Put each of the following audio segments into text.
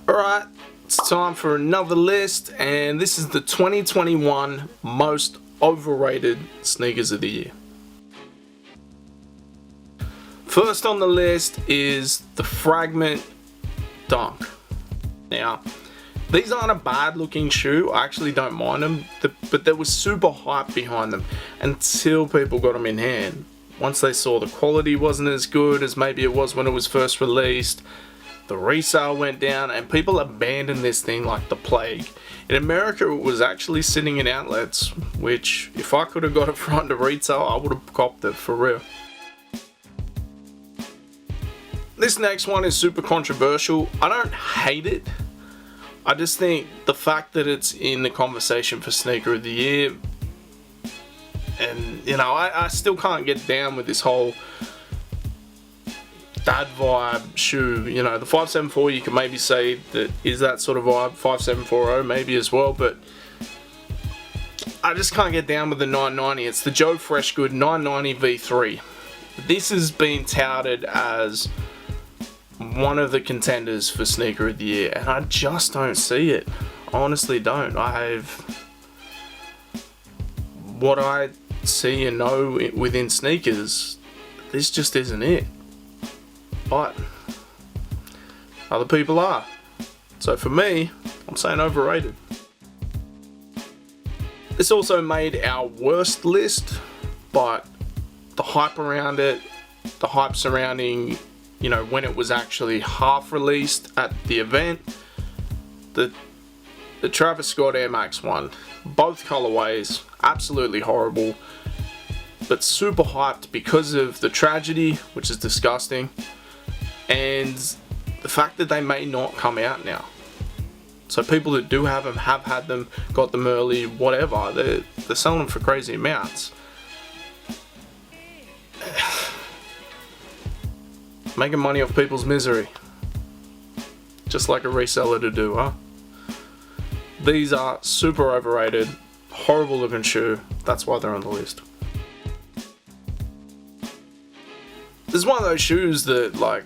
Alright, it's time for another list, and this is the 2021 most overrated sneakers of the year. First on the list is the Fragment Dunk. Now, these aren't a bad looking shoe, I actually don't mind them, but there was super hype behind them until people got them in hand. Once they saw the quality wasn't as good as maybe it was when it was first released, the resale went down and people abandoned this thing like the plague. In America it was actually sitting in outlets, which if I could have got it for under retail I would have copped it for real. This next one is super controversial. I don't hate it. I just think the fact that it's in the conversation for sneaker of the year, and you know, I still can't get down with this whole dad vibe shoe. You know, the 574 you can maybe say that is that sort of vibe, 5740 maybe as well, but I just can't get down with the 990. It's the Joe Freshgood 990 V3. This has been touted as one of the contenders for sneaker of the year, and I just don't see it. I honestly don't. What I see and know within sneakers, this just isn't it. But other people are. So for me, I'm saying overrated. This also made our worst list, but the hype around it, the hype surrounding, you know, when it was actually half released at the event, the Travis Scott Air Max 1, both colorways, absolutely horrible, but super hyped because of the tragedy, which is disgusting, and the fact that they may not come out now. So people that do have them, have had them, got them early, whatever, they're selling them for crazy amounts. Making money off people's misery. Just like a reseller to do, huh? These are super overrated, horrible looking shoe, that's why they're on the list. This is one of those shoes that like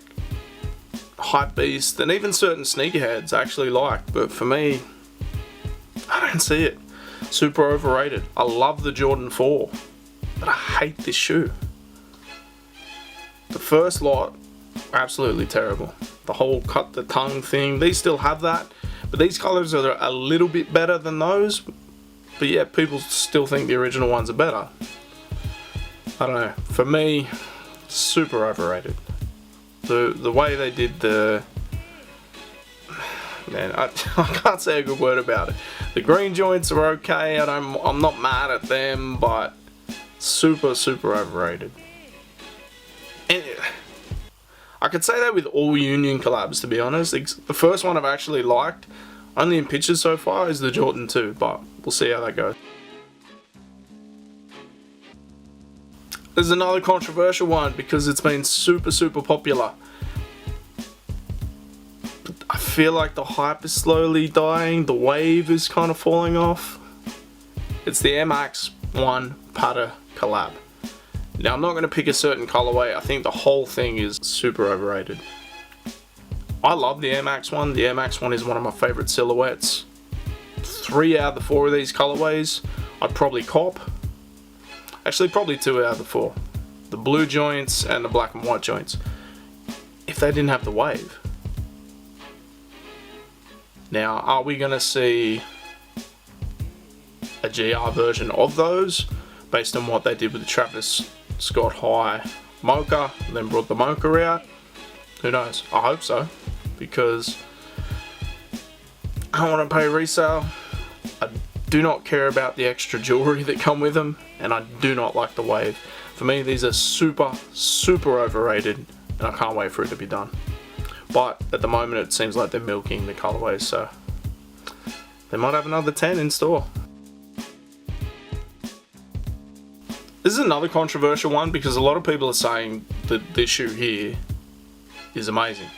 hypebeasts and even certain sneakerheads actually like, but for me, I don't see it. Super overrated. I love the Jordan 4, but I hate this shoe. The first lot, absolutely terrible. The whole cut the tongue thing, these still have that, but these colors are a little bit better than those, but yeah, people still think the original ones are better. I don't know, for me, super overrated. The way they did the, man, I can't say a good word about it. The green joints are okay, I'm not mad at them, but super overrated. And I could say that with all Union collabs, to be honest. The first one I've actually liked, only in pictures so far, is the Jordan 2, but we'll see how that goes. There's another controversial one because it's been super popular. But I feel like the hype is slowly dying, the wave is kind of falling off. It's the Air Max 1 Pata collab. Now I'm not going to pick a certain colorway, I think the whole thing is super overrated. I love the Air Max 1, the Air Max 1 is one of my favourite silhouettes. 3 out of the 4 of these colorways I'd probably cop. Actually probably 2 out of the 4. The blue joints and the black and white joints. If they didn't have the wave. Now are we going to see a GR version of those based on what they did with the Travis Scott High Mocha, and then brought the Mocha out? Who knows? I hope so, because I don't want to pay resale. I do not care about the extra jewelry that come with them, and I do not like the wave. For me, these are super overrated, and I can't wait for it to be done. But at the moment it seems like they're milking the colorways, so they might have another 10 in store. This is another controversial one because a lot of people are saying that this shoe here is amazing.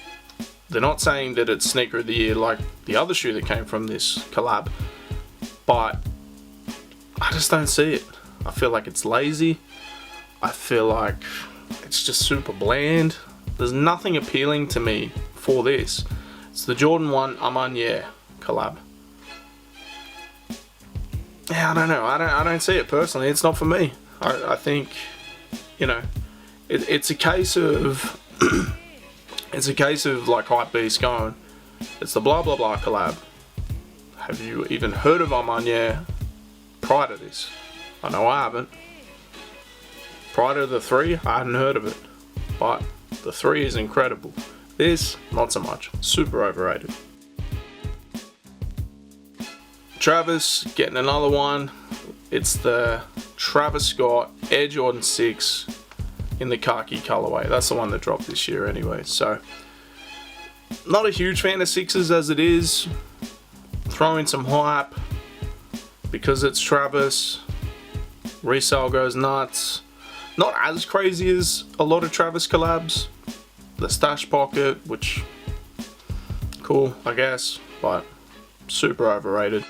They're not saying that it's sneaker of the year like the other shoe that came from this collab, but I just don't see it. I feel like it's lazy. I feel like it's just super bland. There's nothing appealing to me for this. It's the Jordan 1 Amanye collab. Yeah, I don't know. I don't see it personally. It's not for me. I think, you know, it's a case of it's a case of like Hypebeast going, it's the blah blah blah collab. Have you even heard of Amanye prior to this? I know I haven't. Prior to the 3, I hadn't heard of it. But the 3 is incredible. This, not so much. Super overrated. Travis getting another one. It's the Travis Scott Air Jordan 6 in the khaki colorway. That's the one that dropped this year anyway. So, not a huge fan of 6s as it is. Throw in some hype because it's Travis. Resale goes nuts. Not as crazy as a lot of Travis collabs. The Stash Pocket, which cool, I guess, but super overrated.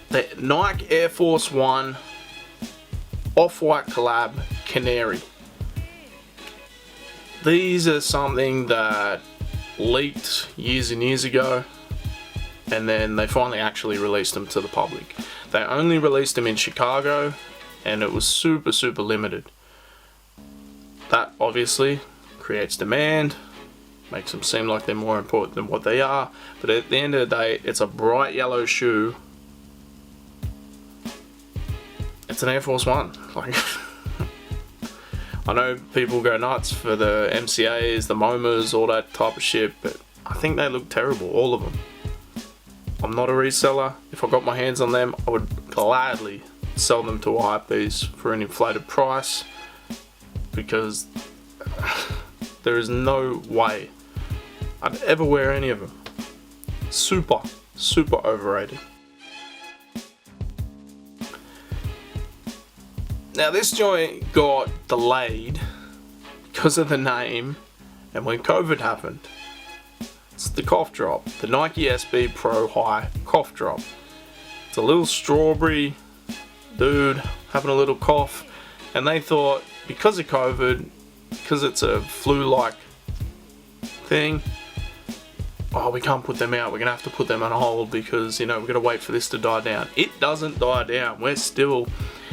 The Nike Air Force 1 Off-White collab Canary. These are something that leaked years and years ago, and then they finally actually released them to the public. They only released them in Chicago, and it was super limited. That obviously creates demand, makes them seem like they're more important than what they are, but at the end of the day, it's a bright yellow shoe. It's an Air Force 1. Like, I know people go nuts for the MCAs, the MoMAs, all that type of shit, but I think they look terrible, all of them. I'm not a reseller. If I got my hands on them, I would gladly sell them to a Hypebeast for an inflated price, because there is no way I'd ever wear any of them. Super overrated. Now this joint got delayed because of the name and when COVID happened. It's the cough drop, the Nike SB Pro High cough drop. It's a little strawberry dude having a little cough, and they thought because of COVID, because it's a flu-like thing, oh, we can't put them out, we're gonna have to put them on hold because, you know, we're gonna wait for this to die down. It doesn't die down. We're still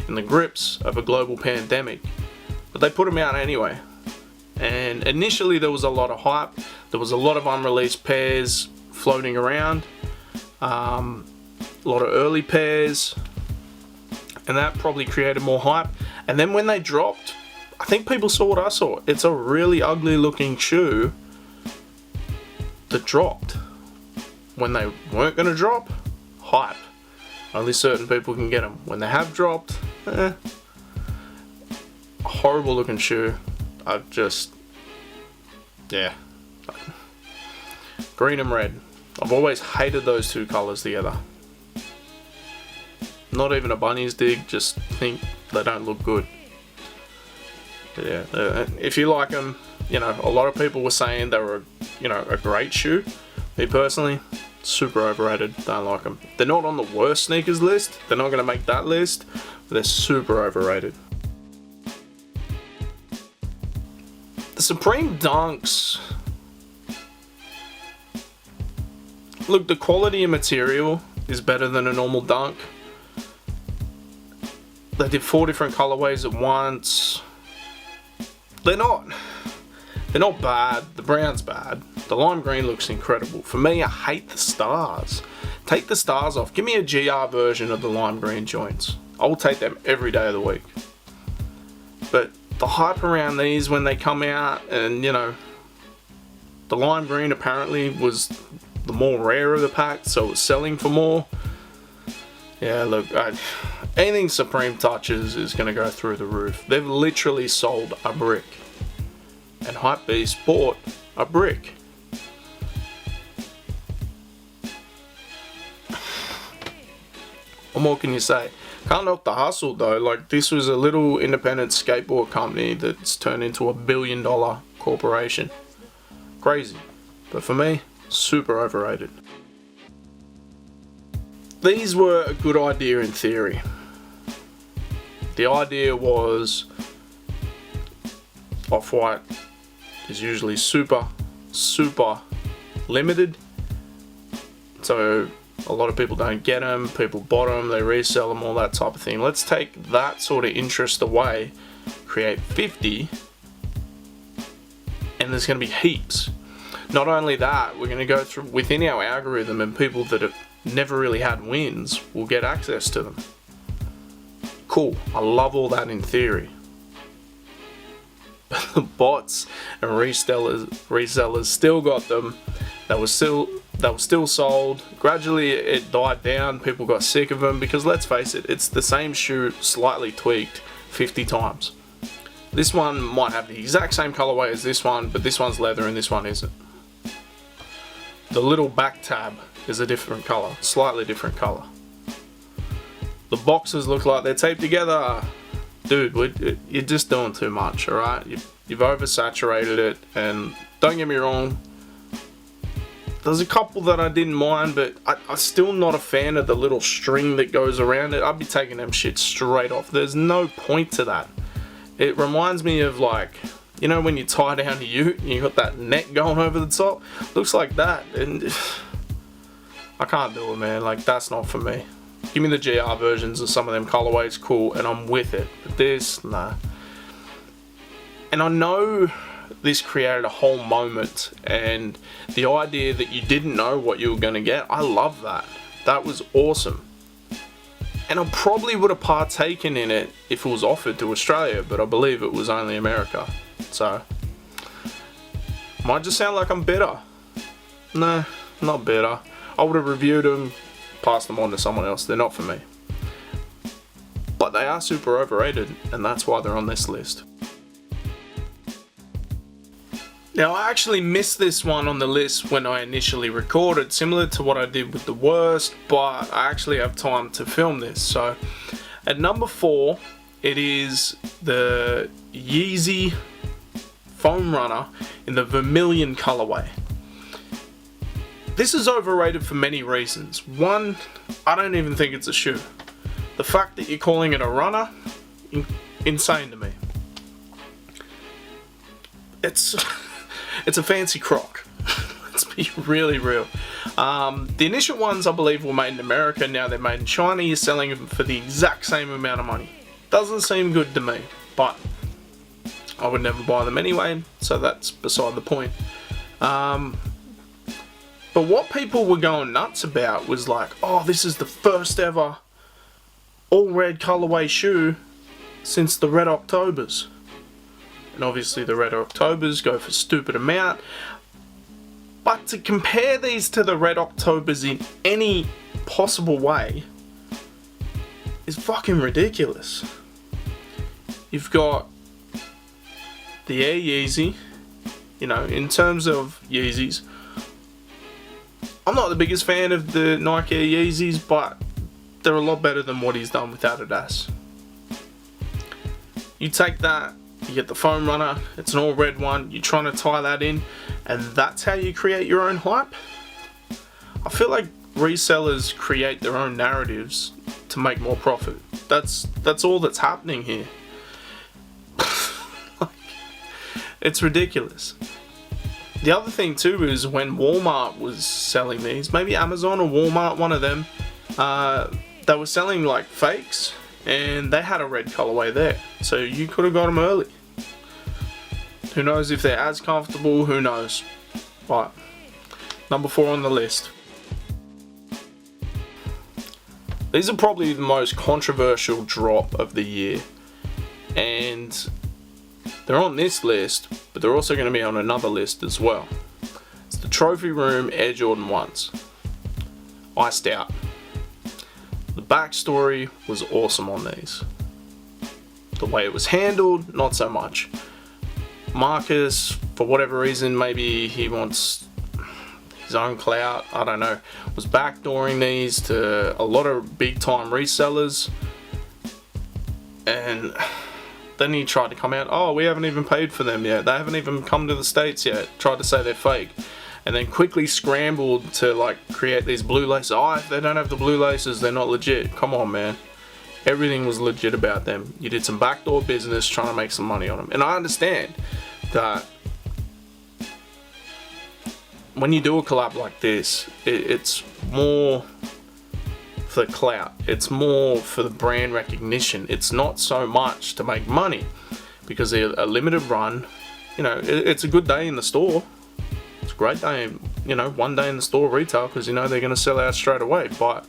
in the grips of a global pandemic, but they put them out anyway. And initially there was a lot of hype, there was a lot of unreleased pairs floating around, a lot of early pairs, and that probably created more hype. And then when they dropped, I think people saw what I saw. It's a really ugly looking shoe that dropped. When they weren't going to drop, hype. Only certain people can get them. When they have dropped, horrible looking shoe. I've just, yeah. Green and red. I've always hated those two colours together. Not even a bunny's dig, just think they don't look good. Yeah, if you like them, you know, a lot of people were saying they were, you know, a great shoe. Me personally, super overrated, don't like them. They're not on the worst sneakers list, they're not going to make that list, but they're super overrated. The Supreme Dunks. Look, the quality of material is better than a normal dunk. They did 4 different colorways at once. They're not bad. The brown's bad. The lime green looks incredible. For me, I hate the stars. Take the stars off. Give me a GR version of the lime green joints. I will take them every day of the week. But the hype around these when they come out, and you know, the lime green apparently was the more rare of the pack, so it was selling for more. Yeah, look, anything Supreme touches is going to go through the roof. They've literally sold a brick, and Hypebeast bought a brick. What more can you say? Can't knock the hustle though. Like, this was a little independent skateboard company that's turned into $1 billion corporation. Crazy. But for me, super overrated. These were a good idea in theory. The idea was Off-White is usually super limited, so a lot of people don't get them, people bought them, they resell them, all that type of thing. Let's take that sort of interest away, create 50, and there's going to be heaps. Not only that, we're going to go through within our algorithm, and people that have never really had wins will get access to them. Cool, I love all that in theory. But the bots and resellers still got them. They were still sold. Gradually it died down, people got sick of them, because let's face it, it's the same shoe slightly tweaked 50 times. This one might have the exact same colorway as this one, but this one's leather and this one isn't. The little back tab is a different color, slightly different color. The boxes look like they're taped together. Dude, you're just doing too much, alright? You've oversaturated it, and don't get me wrong, there's a couple that I didn't mind, but I'm still not a fan of the little string that goes around it. I'd be taking them shit straight off. There's no point to that. It reminds me of, like, you know when you tie down a ute and you got that net going over the top? Looks like that, and I can't do it, man. Like, that's not for me. Give me the GR versions of some of them colorways, cool, and I'm with it. But this, nah. And I know this created a whole moment, and the idea that you didn't know what you were going to get, I love that. That was awesome. And I probably would have partaken in it if it was offered to Australia, but I believe it was only America. So, might just sound like I'm bitter. No, not bitter. I would have reviewed them, passed them on to someone else. They're not for me. But they are super overrated, and that's why they're on this list. Now, I actually missed this one on the list when I initially recorded, similar to what I did with the worst, but I actually have time to film this. So, at number 4, it is the Yeezy Foam Runner in the Vermilion colorway. This is overrated for many reasons. One, I don't even think it's a shoe. The fact that you're calling it a runner, insane to me. It's a fancy croc. Let's be really real. The initial ones, I believe, were made in America. Now they're made in China. You're selling them for the exact same amount of money. Doesn't seem good to me, but I would never buy them anyway, so that's beside the point. But what people were going nuts about was like, oh, this is the first ever all red colorway shoe since the Red Octobers. And obviously the Red Octobers go for stupid amount. But to compare these to the Red Octobers in any possible way is fucking ridiculous. You've got the Air Yeezy. You know, in terms of Yeezys, I'm not the biggest fan of the Nike Air Yeezys, but they're a lot better than what he's done with Adidas. You take that, you get the Foam Runner, it's an all red one, you're trying to tie that in, and that's how you create your own hype? I feel like resellers create their own narratives to make more profit. That's all that's happening here. Like, it's ridiculous. The other thing too is when Walmart was selling these, maybe Amazon or Walmart, one of them, they were selling like fakes, and they had a red colorway there, so you could have got them early. Who knows if they're as comfortable, who knows. But number 4 on the list. These are probably the most controversial drop of the year, and they're on this list, but they're also going to be on another list as well. It's the Trophy Room Air Jordan 1s. Iced out. The backstory was awesome on these. The way it was handled, not so much. Marcus, for whatever reason, maybe he wants his own clout, I don't know, was backdooring these to a lot of big time resellers, and then he tried to come out, oh, we haven't even paid for them yet, they haven't even come to the States yet, tried to say they're fake, and then quickly scrambled to like create these blue laces. Oh, if they don't have the blue laces, they're not legit. Come on, man. Everything was legit about them. You did some backdoor business trying to make some money on them. And I understand that when you do a collab like this, it's more for the clout. It's more for the brand recognition. It's not so much to make money, because they're a limited run. You know, it's a good day in the store. It's a great day, you know, one day in the store retail, because you know they're going to sell out straight away. But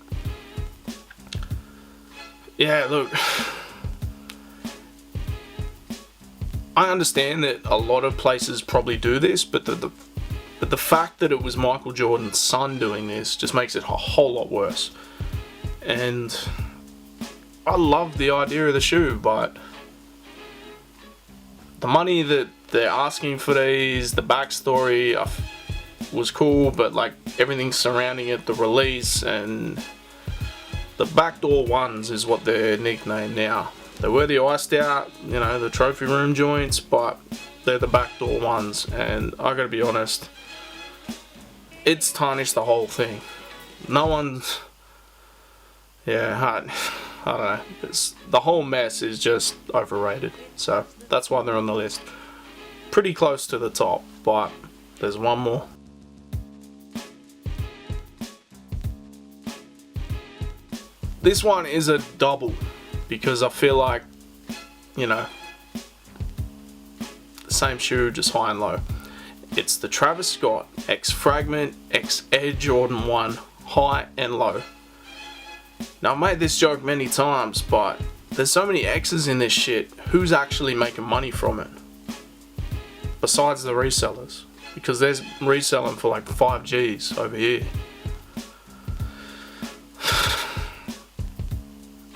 yeah, look, I understand that a lot of places probably do this, but the fact that it was Michael Jordan's son doing this just makes it a whole lot worse. And I love the idea of the shoe, but the money that they're asking for these, the backstory was cool, but like everything surrounding it, the release, and the backdoor ones is what they're nicknamed now. They were the iced out, you know, the trophy room joints, but they're the backdoor ones, and I gotta be honest, it's tarnished the whole thing. No one's, yeah, I don't know. The whole mess is just overrated, so that's why they're on the list. Pretty close to the top, but there's one more. This one is a double, because I feel like, you know, the same shoe, just high and low. It's the Travis Scott X Fragment X Air Jordan 1 high and low. Now, I've made this joke many times, but there's so many X's in this shit. Who's actually making money from it? Besides the resellers. Because there's reselling for like 5 G's over here.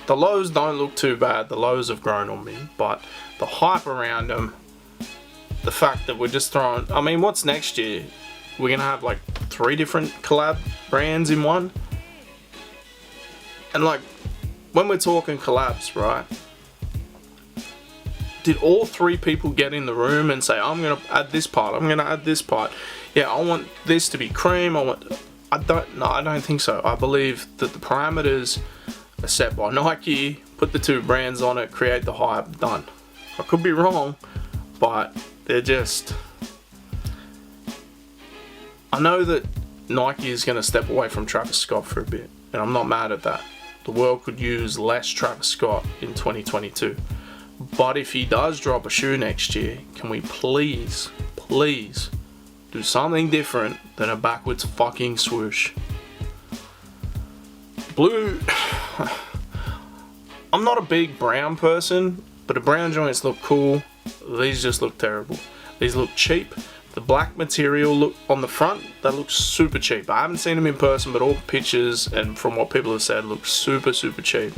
The lows don't look too bad. The lows have grown on me. But the hype around them, the fact that we're just throwing... I mean, what's next year? We're going to have like 3 different collab brands in one? And like, when we're talking collabs, right? Did all 3 people get in the room and say, I'm gonna add this part, I'm gonna add this part. Yeah, I want this to be cream, I don't think so. I believe that the parameters are set by Nike, put the 2 brands on it, create the hype, done. I could be wrong, but they're just... I know that Nike is gonna step away from Travis Scott for a bit, and I'm not mad at that. The world could use less Travis Scott in 2022. But if he does drop a shoe next year, can we please do something different than a backwards fucking swoosh? Blue... I'm not a big brown person, but the brown joints look cool. These just look terrible. These look cheap. The black material look on the front, that looks super cheap. I haven't seen them in person, but all pictures and from what people have said, look super cheap.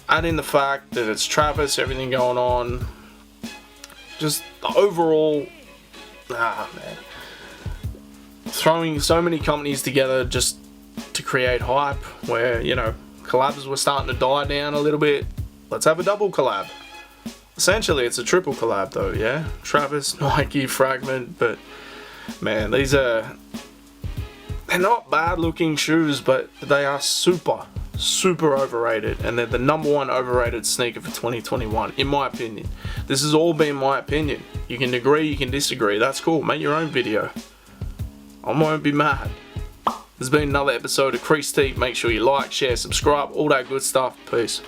Add in the fact that it's Travis, everything going on, just the overall, man. Throwing so many companies together just to create hype, where, you know, collabs were starting to die down a little bit. Let's have a double collab. Essentially, it's a triple collab though, yeah? Travis, Nike, Fragment, but man, these are... They're not bad looking shoes, but they are super overrated, and they're the #1 overrated sneaker for 2021, in my opinion. This has all been my opinion. You can agree, you can disagree, that's cool, make your own video. I won't be mad. There's been another episode of Creased. Make sure you like, share, subscribe, all that good stuff. Peace.